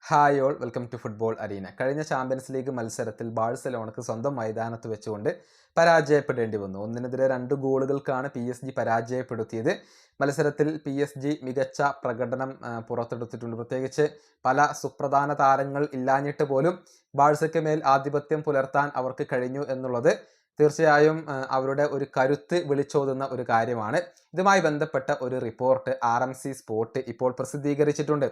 Hi all welcome to football arena. കഴിഞ്ഞ champions league മത്സരത്തിൽ ബാഴ്സലോണക്ക് സ്വന്തം മൈതാനത്ത് വെച്ചുകൊണ്ട് പരാജയപ്പെടേണ്ടി വന്നു. 1-നെതിരെ 2 ഗോളുകൾക്കാണ് PSG പരാജയപ്പെടുത്തിയത്. മത്സരത്തിൽ PSG മികച്ച പ്രകടനം പുറത്തെടുത്തിട്ടുണ്ട്. പ്രത്യേകിച്ച് പല സുപ്രധാന താരങ്ങൾ ഇല്ലാഞ്ഞിട്ട് പോലും ബാഴ്സയ്ക്ക് മേൽ ആധിപത്യം പുലർത്താൻ അവർക്ക് കഴിഞ്ഞു എന്നുള്ളത് തീർച്ചയായും അവരുടെ ഒരു കരുത്ത് വിളിച്ചോതുന്ന ഒരു കാര്യമാണ്. ഇതുമായി ബന്ധപ്പെട്ട ഒരു റിപ്പോർട്ട് RMC സ്പോർട്ട് ഇപ്പോൾ പ്രസിദ്ധീകരിച്ചിട്ടുണ്ട്.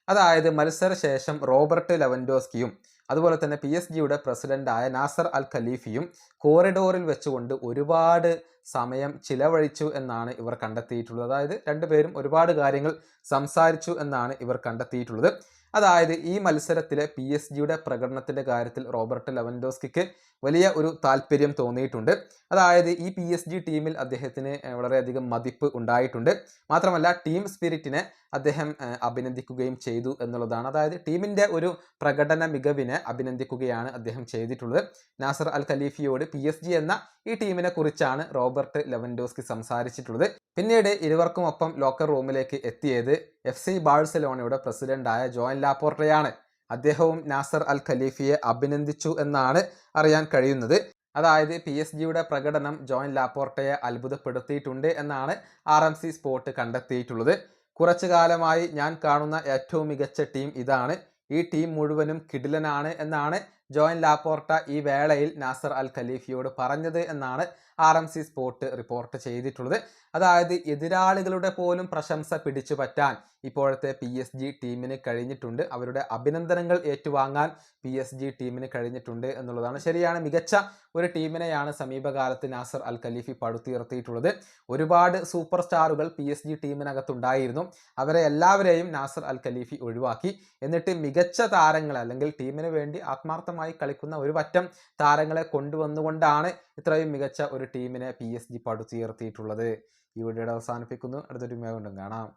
അതായത് മത്സരശേഷം റോബർട്ട് ലെവൻഡോസ്കിയും അതുപോലെ തന്നെ PSG പ്രസിഡന്റായ നാസർ അൽ ഖലീഫിയും കോറിഡോറിൽ വെച്ചുകൊണ്ട് ഒരുപാട് സമയം ചിലവഴിച്ചു എന്നാണ് ഇവർ കണ്ടെത്തിയിട്ടുള്ളത്. അതായത് രണ്ടുപേരും ഒരുപാട് കാര്യങ്ങൾ സംസാരിച്ചു എന്നാണ് ഇവർ കണ്ടെത്തിയിട്ടുള്ളത്. അതായത് ഈ മത്സരത്തിലെ PSG പ്രകടനത്തിന്റെ കാര്യത്തിൽ റോബർട്ട് ലെവൻഡോസ്കിക്ക് വലിയ ഒരു താല്പര്യം തോന്നിയിട്ടുണ്ട്. അതായത് ഈ PSG ടീമിൽ അദ്ദേഹത്തിന് വളരെയധികം മതിപ്പ് ഉണ്ടായിട്ടുണ്ട്. മാത്രമല്ല ടീം സ്പിരിറ്റിനെ അദ്ദേഹം അഭിനന്ദിക്കുകയും ചെയ്തു എന്നുള്ളതാണ്. അതായത് ടീമിന്റെ ഒരു പ്രകടന മികവിനെ അഭിനന്ദിക്കുകയാണ് അദ്ദേഹം ചെയ്തിട്ടുള്ളത്. നാസർ അൽ ഖലീഫിയോട് PSG എന്ന ഈ ടീമിനെ കുറിച്ചാണ് റോബർട്ട് ലെവൻഡോസ്കി സംസാരിച്ചിട്ടുള്ളത്. പിന്നീട് ഇരുവർക്കുമൊപ്പം ലോക്കർ റൂമിലേക്ക് എത്തിയത് FC ബാഴ്സലോണയുടെ പ്രസിഡന്റായ ജോയൻ ലാപ്പോർട്ടയാണ്. അദ്ദേഹവും നാസർ അൽ ഖലീഫിയെ അഭിനന്ദിച്ചു എന്നാണ് അറിയാൻ കഴിയുന്നത്. അതായത് PSG പ്രകടനം ജോയൻ ലാപ്പോർട്ടയെ അത്ഭുതപ്പെടുത്തിയിട്ടുണ്ട് എന്നാണ് RMC സ്പോർട്ട് കണ്ടെത്തിയിട്ടുള്ളത്. കുറച്ചു കാലമായി ഞാൻ കാണുന്ന ഏറ്റവും മികച്ച ടീം ഇതാണ്. ഈ ടീം മുഴുവനും കിടിലനാണ് എന്നാണ് ജോയൻ ലാപ്പോർട്ട ഈ വേളയിൽ നാസർ അൽ ഖലീഫിയോട് പറഞ്ഞത് എന്നാണ് RMC സ്പോർട്ട് റിപ്പോർട്ട് ചെയ്തിട്ടുള്ളത്. അതായത് എതിരാളികളുടെ പോലും പ്രശംസ പിടിച്ചു പറ്റാൻ ഇപ്പോഴത്തെ PSG ടീമിന് കഴിഞ്ഞിട്ടുണ്ട്. അവരുടെ അഭിനന്ദനങ്ങൾ ഏറ്റുവാങ്ങാൻ PSG ടീമിന് കഴിഞ്ഞിട്ടുണ്ട് എന്നുള്ളതാണ്. ശരിയാണ്, മികച്ച ഒരു ടീമിനെയാണ് സമീപകാലത്ത് നാസർ അൽ ഖലീഫി പടുത്തുയർത്തിയിട്ടുള്ളത്. ഒരുപാട് സൂപ്പർ സ്റ്റാറുകൾ PSG ടീമിനകത്തുണ്ടായിരുന്നു. അവരെ എല്ലാവരെയും നാസർ അൽ ഖലീഫി ഒഴിവാക്കി. എന്നിട്ട് മികച്ച താരങ്ങളെ അല്ലെങ്കിൽ ടീമിന് വേണ്ടി ആത്മാർത്ഥമായി കളിക്കുന്ന ഒരു പറ്റം താരങ്ങളെ കൊണ്ടുവന്നുകൊണ്ടാണ് ഇത്രയും മികച്ച ഒരു ടീമിനെ PSG പടുത്തുയർത്തിയിട്ടുള്ളത്. ഈ വീഡിയോയുടെ അവസാനിപ്പിക്കുന്നു. അടുത്തൊരു വീഡിയോ കൊണ്ടും കാണാം.